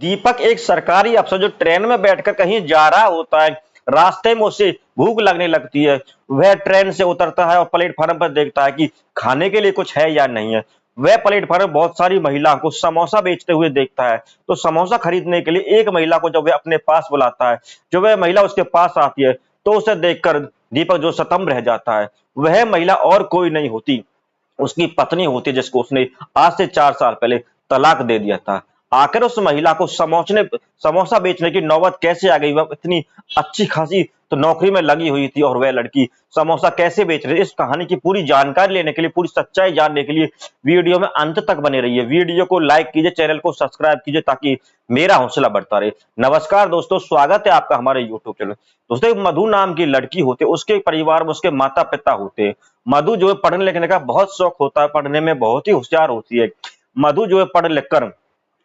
दीपक एक सरकारी अफसर जो ट्रेन में बैठकर कहीं जा रहा होता है, रास्ते में उसे भूख लगने लगती है। वह ट्रेन से उतरता है और प्लेटफार्म पर देखता है कि खाने के लिए कुछ है या नहीं है। वह प्लेटफार्म पर बहुत सारी महिलाओं को समोसा बेचते हुए देखता है, तो समोसा खरीदने के लिए एक महिला को जब वह अपने पास बुलाता है, जो वह महिला उसके पास आती है, तो उसे देखकर दीपक जो सतम्ब रह जाता है। वह महिला और कोई नहीं होती, उसकी पत्नी होती है, जिसको उसने आज से 4 साल पहले तलाक दे दिया था। आखिर उस महिला को समोसा बेचने की नौबत कैसे आ गई? वह इतनी अच्छी खासी तो नौकरी में लगी हुई थी और वह लड़की समोसा कैसे बेच रही है? इस कहानी की पूरी जानकारी लेने के लिए, पूरी सच्चाई जानने के लिए वीडियो में अंत तक बने रहिए। वीडियो को लाइक कीजिए, चैनल को सब्सक्राइब कीजिए ताकि मेरा हौसला बढ़ता रहे। नमस्कार दोस्तों, स्वागत है आपका हमारे यूट्यूब चैनल। दोस्तों, एक मधु नाम की लड़की होती है, उसके परिवार में उसके माता पिता होते हैं। मधु जो है पढ़ने लिखने का बहुत शौक होता है, पढ़ने में बहुत ही होशियार होती है। मधु जो है पढ़ लिख कर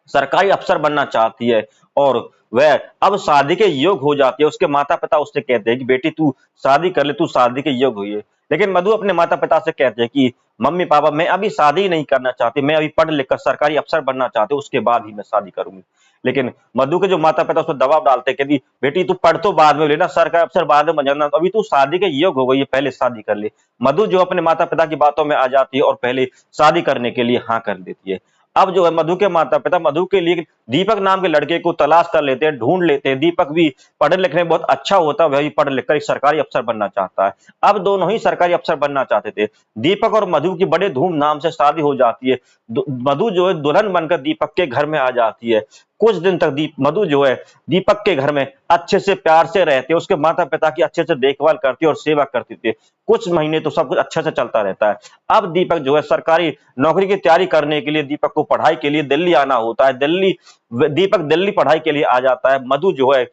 सरकारी अफसर बनना चाहती है और वह अब शादी के योग हो जाती है। उसके माता पिता उससे कहते हैं कि बेटी तू शादी कर ले, तू शादी के योग हुई है। लेकिन मधु अपने माता पिता से कहते हैं कि मम्मी पापा मैं अभी शादी नहीं करना चाहती, मैं अभी पढ़ लिख कर सरकारी अफसर बनना चाहती हूँ, उसके बाद ही मैं शादी करूंगी। लेकिन मधु के जो माता पिता उस पर दबाव डालते हैं कि बेटी तू पढ़ तो बाद में लेना, सरकारी अफसर बाद में बन जाना, तो अभी तू शादी के योग हो गई है, पहले शादी कर ले। मधु जो अपने माता पिता की बातों में आ जाती है और पहले शादी करने के लिए हाँ कर देती है। अब जो है मधु के माता पिता मधु के लिए दीपक नाम के लड़के को तलाश कर लेते हैं, ढूंढ लेते हैं। दीपक भी पढ़ने लिखने में बहुत अच्छा होता है, वह भी पढ़ लिखकर एक सरकारी अफसर बनना चाहता है। अब दोनों ही सरकारी अफसर बनना चाहते थे। दीपक और मधु की बड़े धूमधाम से शादी हो जाती है। मधु जो है दुल्हन बनकर दीपक के घर में आ जाती है। कुछ दिन तक मधु जो है दीपक के घर में अच्छे से प्यार से रहते, उसके माता पिता की अच्छे से देखभाल करती और सेवा करती थी। कुछ महीने तो सब कुछ अच्छे से चलता रहता है। अब दीपक जो है सरकारी नौकरी की तैयारी करने के लिए, दीपक को पढ़ाई के लिए दिल्ली आना होता है। दीपक दिल्ली पढ़ाई के लिए आ जाता है। मधु जो है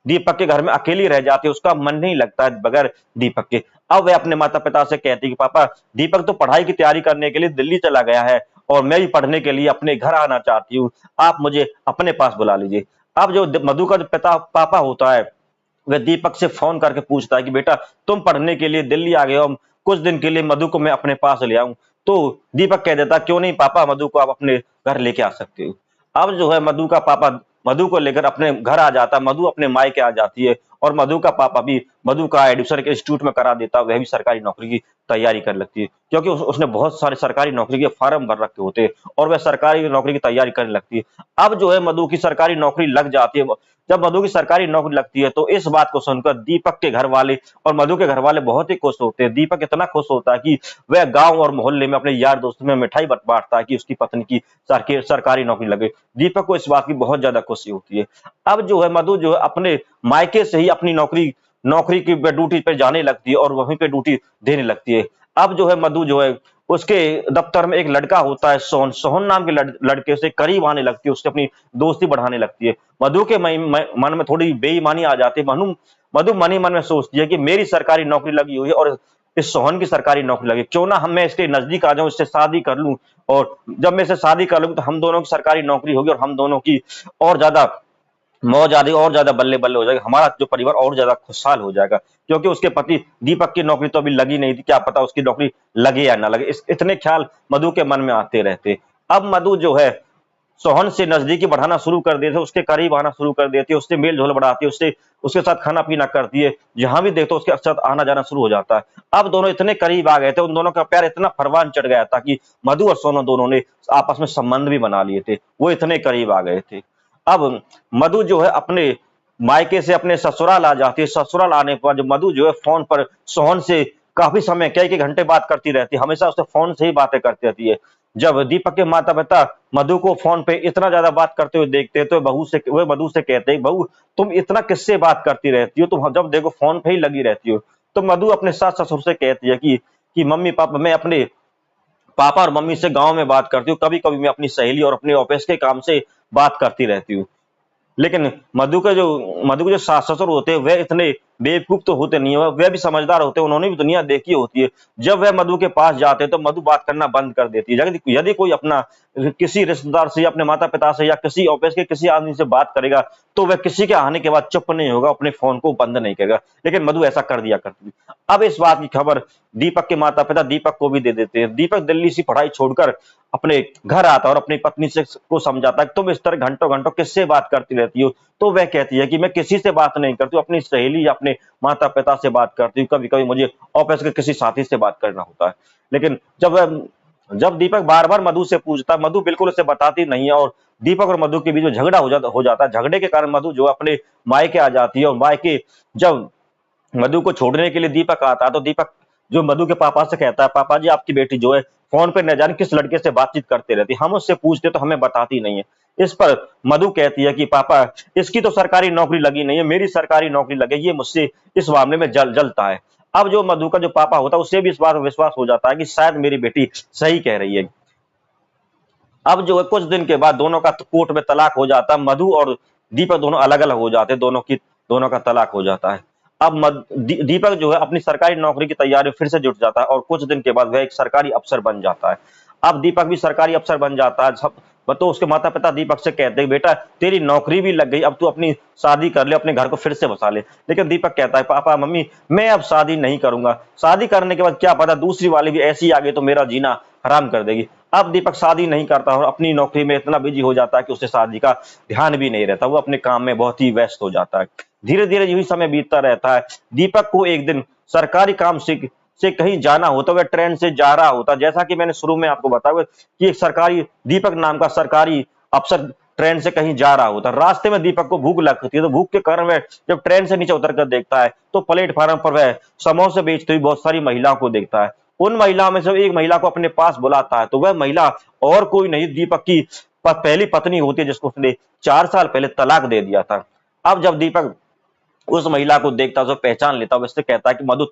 दीपक के घर में अकेली रह जाती है, उसका मन नहीं लगता है बगैर दीपक के। अब वह अपने माता पिता से कहती है कि पापा दीपक तो पढ़ाई की तैयारी करने के लिए दिल्ली चला गया है और मैं भी पढ़ने के लिए अपने घर आना चाहती हूँ, आप मुझे अपने पास बुला लीजिए। अब जो मधु का पिता पापा होता है, वह दीपक से फोन करके पूछता है कि बेटा तुम पढ़ने के लिए दिल्ली आ गए हो, कुछ दिन के लिए मधु को मैं अपने पास ले आऊं। तो दीपक कह देता क्यों नहीं पापा, मधु को आप अपने घर लेके आ सकते हो। अब जो है मधु का पापा मधु को लेकर अपने घर आ जाता है, मधु अपने मायके आ जाती है और मधु का पापा भी मधु का एडमिशन के इंस्टीट्यूट में करा देता है। वह भी सरकारी नौकरी की तैयारी कर लगती है, क्योंकि उसने बहुत सारे सरकारी नौकरी के फॉर्म भर रखे होते हैं और वह सरकारी नौकरी की तैयारी करने लगती है। अब जो है मधु की सरकारी नौकरी लग जाती है। जब मधु की सरकारी नौकरी लगती है तो इस बात को सुनकर दीपक के घर वाले और मधु के घर वाले बहुत ही खुश होते हैं। दीपक इतना खुश होता है कि वह गांव और मोहल्ले में अपने यार दोस्तों में मिठाई बांटता है कि उसकी पत्नी की सरकारी नौकरी लगे। दीपक को इस बात की बहुत ज्यादा खुशी होती है। अब जो है मधु जो है अपने मायके से ही अपनी नौकरी नौकरी की ड्यूटी पे जाने लगती है और वहीं पे ड्यूटी देने लगती है। अब जो है मधु जो है उसके दफ्तर में एक लड़का होता है सोहन, सोहन नाम के लड़के से करीब आने लगती है, उससे अपनी दोस्ती बढ़ाने लगती है। मधु के मन में थोड़ी बेईमानी आ जाती है। मधु मन ही मन में सोचती है कि मेरी सरकारी नौकरी लगी हुई है और इस सोहन की सरकारी नौकरी लगी, क्यों ना मैं इसके नजदीक आ जाऊं, इससे शादी कर लूं और जब मैं इसे शादी कर लूंगी तो हम दोनों की सरकारी नौकरी होगी और हम दोनों की और ज्यादा मौज आदि और ज्यादा बल्ले बल्ले हो जाएगा, हमारा जो परिवार और ज्यादा खुशहाल हो जाएगा। क्योंकि उसके पति दीपक की नौकरी तो अभी लगी नहीं थी, क्या पता उसकी नौकरी लगे या ना लगे, इतने ख्याल मधु के मन में आते रहते। अब मधु जो है सोहन से नजदीकी बढ़ाना शुरू कर देते, उसके करीब आना शुरू कर देती है, उससे मेल झोल बढ़ाती है, उससे उसके साथ खाना पीना करती है, जहां भी देखते उसके साथ आना जाना शुरू हो जाता है। अब दोनों इतने करीब आ गए थे, उन दोनों का प्यार इतना परवान चढ़ गया था कि मधु और सोनू दोनों ने आपस में संबंध भी बना लिए थे, वो इतने करीब आ गए थे। अब मधु जो है अपने मायके से अपने ससुराल आ जाती है। ससुराल आने के बाद जो मधु जो है फोन पर सोहन से काफी समय कई कई घंटे बात करती रहती है, हमेशा उससे फोन से ही बातें करती रहती है। जब दीपक के माता पिता मधु को फोन पे इतना ज्यादा बात करते हुए देखते हैं तो वे मधु से कहते हैं बहू तुम इतना किससे बात करती रहती हो, तुम जब देखो फोन पे ही लगी रहती हो। तो मधु अपने सास ससुर से कहती है कि मम्मी पापा मैं अपने पापा और मम्मी से गांव में बात करती हूँ, कभी कभी मैं अपनी सहेली और अपने ऑफिस के काम से बात करती रहती हूँ। लेकिन मधु के जो सास ससुर होते हैं वह इतने बेवकूफ तो होते नहीं है, वह भी समझदार होते हैं, उन्होंने भी दुनिया देखी होती है। जब वह मधु के पास जाते हैं तो मधु बात करना बंद कर देती है। यदि यदि कोई अपना किसी रिश्तेदार से या अपने माता पिता से या किसी ऑफिस के किसी आदमी से बात करेगा तो वह किसी के आने के बाद चुप नहीं होगा, अपने फोन को बंद नहीं करेगा, लेकिन मधु ऐसा कर दिया करती थी। अब इस बात की खबर दीपक के माता पिता दीपक को भी दे देते हैं। दीपक दिल्ली से पढ़ाई छोड़कर अपने घर आता है और अपनी पत्नी से को समझाता है कि तुम इस तरह घंटों घंटों किससे बात करती रहती हो। तो वह कहती है कि मैं किसी से बात नहीं करती हूँ, अपनी सहेली या अपने माता पिता से बात करती हूँ, कभी कभी मुझे ऑफिस के किसी साथी से बात करना होता है। लेकिन जब दीपक बार बार मधु से पूछता, मधु बिल्कुल उसे बताती नहीं है और दीपक और मधु के बीच में झगड़ा हो जाता है। झगड़े के कारण मधु जो है अपने मायके आ जाती है और मायके जब मधु को छोड़ने के लिए दीपक आता है तो दीपक जो मधु के पापा से कहता है, पापा जी आपकी बेटी जो है फोन पे न जाने किस लड़के से बातचीत करते रहती, हम उससे पूछते तो हमें बताती नहीं है। इस पर मधु कहती है कि पापा इसकी तो सरकारी नौकरी लगी नहीं है, मेरी सरकारी नौकरी लगी, ये मुझसे इस मामले में जलता है। अब जो मधु का जो पापा होता है उसे भी इस बात पर विश्वास हो जाता है कि शायद मेरी बेटी सही कह रही है। अब जो है कुछ दिन के बाद दोनों का कोर्ट में तलाक हो जाता है। मधु और दीपक दोनों अलग अलग हो जाते हैं, दोनों का तलाक हो जाता है। अब दीपक जो है अपनी सरकारी नौकरी की तैयारी फिर से जुट जाता है और कुछ दिन के बाद वह एक सरकारी अफसर बन जाता है। अब दीपक भी सरकारी अफसर बन जाता है। सब तो उसके माता पिता दीपक से कहते हैं बेटा तेरी नौकरी भी लग गई, अब तू अपनी शादी कर ले, अपने घर को फिर से बसा ले। लेकिन दीपक कहता है पापा मम्मी मैं अब शादी नहीं करूंगा, शादी करने के बाद क्या पता दूसरी वाली भी ऐसी आ गई तो मेरा जीना हराम कर देगी। अब दीपक शादी नहीं करता और अपनी नौकरी में इतना बिजी हो जाता है कि उसे शादी का ध्यान भी नहीं रहता, वो अपने काम में बहुत ही व्यस्त हो जाता है। धीरे धीरे यही समय बीतता रहता है। दीपक को एक दिन सरकारी काम से कहीं जाना होता, वह ट्रेन से जा रहा होता। जैसा कि मैंने शुरू में आपको बताया कि एक सरकारी दीपक नाम का सरकारी अफसर ट्रेन से कहीं जा रहा होता। रास्ते में दीपक को भूख लगती है तो भूख के कारण वह जब ट्रेन से नीचे उतर कर देखता है तो प्लेटफार्म पर वह समोसे बेचती हुई बहुत सारी महिलाओं को देखता है। उन महिलाओं में से एक महिला को अपने पास बुलाता है तो वह महिला और कोई नहीं दीपक की पहली पत्नी होती है जिसको उसने 4 साल पहले तलाक दे दिया था। अब जब दीपक उस महिला को देखता है तो पहचान लेता है, उससे कहता है कि मधु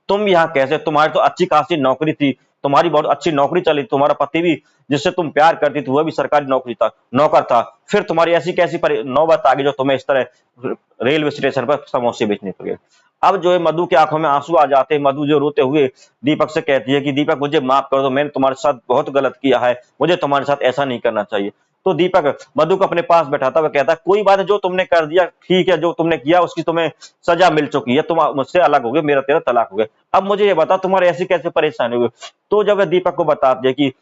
तुम यहाँ कैसे, तुम्हारी तो अच्छी खासी नौकरी थी, तुम्हारी बहुत अच्छी नौकरी चली, तुम्हारा पति भी जिससे तुम प्यार करती थी वह भी सरकारी नौकर था, फिर तुम्हारी ऐसी कैसी नौबत आ गई जो तुम्हें इस तरह रेलवे स्टेशन पर समोसे बेचने पड़ गए। अब जो है मधु की आंखों में आंसू आ जाते हैं। मधु जो रोते हुए दीपक से कहती है कि दीपक मुझे माफ कर दो, मैंने तुम्हारे साथ बहुत गलत किया है, मुझे तुम्हारे साथ ऐसा नहीं करना चाहिए। तो दीपक मधु को अपने पास बैठाता हुआ कहता है कोई बात नहीं, जो तुमने कर दिया ठीक है, जो तुमने किया उसकी तुम्हें सजा मिल चुकी है, तुम मुझसे अलग हो गए, मेरा तेरा तलाक हो गया। अब मुझे ये बता तुम्हारे ऐसी कैसे परेशानी हुई। तो जब वह दीपक को बताती है कि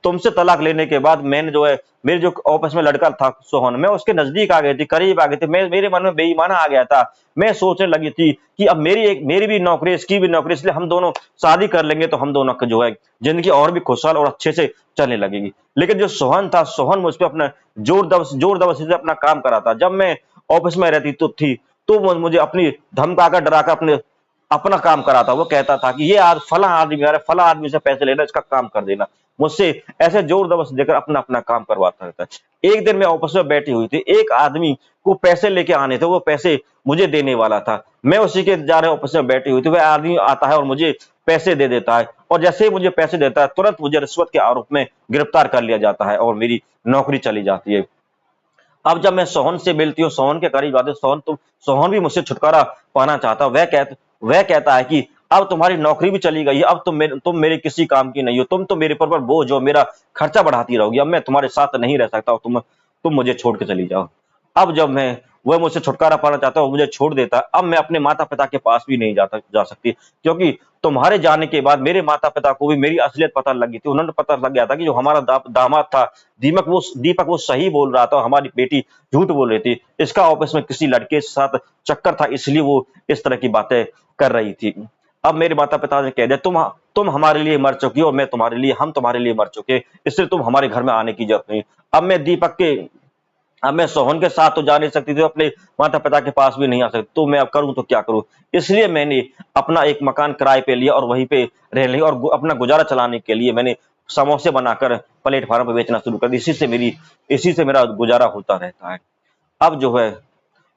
तुमसे तलाक लेने के बाद मैंने जो है मेरे जो ऑफिस में लड़का था सोहन, मैं उसके नजदीक आ गई थी, करीब आ गई थी, मैं मेरे मन में बेईमाना आ गया था। मैं सोचने लगी थी कि अब मेरी भी नौकरी इसकी भी नौकरी, इसलिए हम दोनों शादी कर लेंगे तो हम दोनों का जो है जिंदगी और भी खुशहाल और अच्छे से चलने लगेगी। लेकिन जो सोहन था, सोहन मुझ पर अपना जोर जबरदस्ती से अपना काम करा था। जब मैं ऑफिस में रहती थी तो मुझे अपनी धमकाकर डराकर अपना काम कराता। वो कहता था कि ये आज फला आदमी आ रहा है, फला आदमी से पैसे लेना, इसका काम कर देना, मुझसे ऐसे जोर जबरदस्ती देकर अपना अपना काम करवाता रहता है। एक दिन मैं ऑफिस में बैठी हुई थी, एक आदमी को पैसे लेके आने थे, वो पैसे मुझे देने वाला था। मैं उसी के जा रहे ऑफिस में बैठी हुई थी, वह आदमी आता है और मुझे पैसे दे देता है और जैसे ही मुझे पैसे देता है तुरंत मुझे रिश्वत के आरोप में गिरफ्तार कर लिया जाता है और मेरी नौकरी चली जाती है। अब जब मैं सोहन से मिलती हूँ, सोहन के करीब आते, सोहन भी मुझसे छुटकारा पाना चाहता। वह कहता है कि अब तुम्हारी नौकरी भी चली गई है, अब तुम मेरे किसी काम की नहीं हो, तुम तो मेरे पर बोझ हो, मेरा खर्चा बढ़ाती रहोगी, अब मैं तुम्हारे साथ नहीं रह सकता, तुम मुझे छोड़ के चली जाओ। अब जब मैं वह मुझसे छुटकारा पाना चाहता है, वो मुझे छोड़ देता है। अब मैं अपने माता पिता के पास भी नहीं जा सकती, क्योंकि तुम्हारे जाने के बाद मेरे माता पिता को भी मेरी असलियत पता लग गई थी। उन्होंने पता लग गया था कि जो हमारा दामाद था दीपक वो सही बोल रहा था, हमारी बेटी झूठ बोल रही थी, इसका ऑफिस में किसी लड़के के साथ चक्कर था, इसलिए वो इस तरह की बातें कर रही थी। अब मेरे माता पिता ने कह दिया तुम हमारे लिए मर चुकी हो और हम तुम्हारे लिए मर चुके, इसलिए तुम हमारे घर में आने की जरूरत नहीं। अब मैं सोहन के साथ तो जा नहीं सकती थी, अपने माता पिता के पास भी नहीं आ सकती, तो मैं अब करूं तो क्या करूं। इसलिए मैंने अपना एक मकान किराए पे लिया और वहीं पे रह लिया और अपना गुजारा चलाने के लिए मैंने समोसे बनाकर प्लेटफार्म पे बेचना शुरू कर दिया। इसी से मेरा गुजारा होता रहता है। अब जो है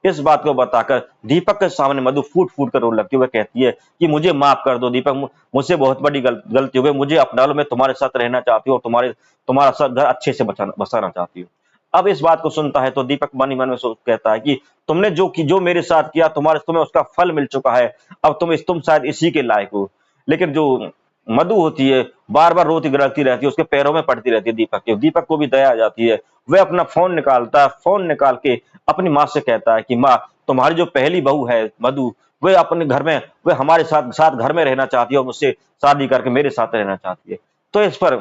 इस बात को बताकर दीपक के सामने मधु फूट फूट कर रोने लगती है। वह कहती है कि मुझे माफ कर दो दीपक, मुझसे बहुत बड़ी गलती हो गई, मुझे अपना लो, मैं तुम्हारे साथ रहना चाहती हूँ और तुम्हारा घर अच्छे से बसाना चाहती हूँ। अब इस बात को सुनता है तो दीपक मन ही मन में सोच कहता है कि तुमने जो मेरे साथ किया, तुम्हें उसका फल मिल चुका है। अब तुम शायद इसी के लायक हो। लेकिन जो मधु होती है, बार बार रोती गड़कती रहती है, उसके पैरों में पड़ती रहती है दीपक के। दीपक को भी दया आ जाती है। वह अपना फोन निकालता है, फोन निकाल के अपनी माँ से कहता है कि माँ, तुम्हारी जो पहली बहू है मधु, वह अपने घर में, वह हमारे साथ साथ घर में रहना चाहती है और मुझसे शादी करके मेरे साथ रहना चाहती है। तो इस पर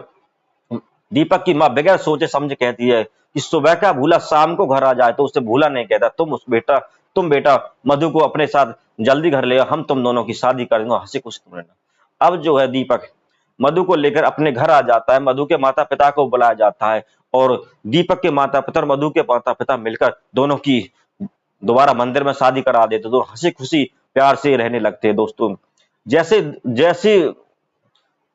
दीपक की माँ बगैर सोचे समझे कहती है कि सुबह का भूला शाम को घर आ जाए तो उसे भूला नहीं कहता। तुम बेटा मधु को अपने साथ जल्दी घर ले आओ, हम तुम दोनों की शादी कर देंगे, हंसी खुशी तुम रहना। अब जो है दीपक मधु को लेकर अपने घर आ जाता है। मधु के माता पिता को बुलाया जाता है और दीपक के माता पिता और मधु के माता पिता मिलकर दोनों की दोबारा मंदिर में शादी करा देते। तो हंसी खुशी प्यार से रहने लगते हैं दोस्तों। जैसे जैसे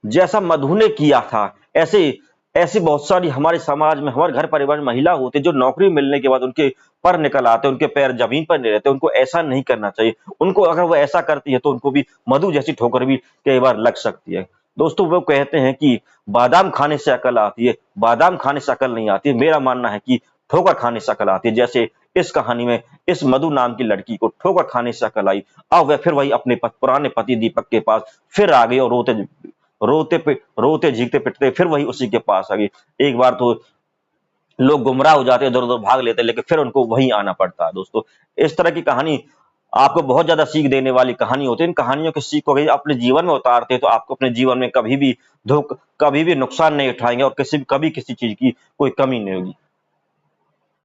जैसा मधु ने किया था, ऐसे ऐसी बहुत सारी हमारे समाज में, हमारे घर परिवार में महिला होती है जो नौकरी मिलने के बाद उनके पर निकल आते, उनके पैर जमीन पर नहीं रहते। उनको ऐसा नहीं करना चाहिए। उनको अगर वो ऐसा करती है तो उनको भी मधु जैसी ठोकर भी कई बार लग सकती है। दोस्तों वो कहते हैं कि बादाम खाने से अकल आती है, बादाम खाने से अकल नहीं आती है। मेरा मानना है कि ठोकर खाने से अकल आती है। जैसे इस कहानी में इस मधु नाम की लड़की को ठोकर खाने से अकल आई। अब वह फिर वही अपने पुराने पति दीपक के पास फिर आ गई और रोते झीकते पिटते फिर वही उसी के पास आ गई। एक बार तो लोग गुमराह हो जाते हैं, इधर उधर भाग लेते हैं, लेकिन फिर उनको वहीं आना पड़ता है। दोस्तों इस तरह की कहानी आपको बहुत ज्यादा सीख देने वाली कहानी होती है। इन कहानियों की सीख को अगर अपने जीवन में उतारते हैं तो आपको अपने जीवन में कभी भी नुकसान नहीं उठाएंगे और कभी किसी चीज की कोई कमी नहीं होगी।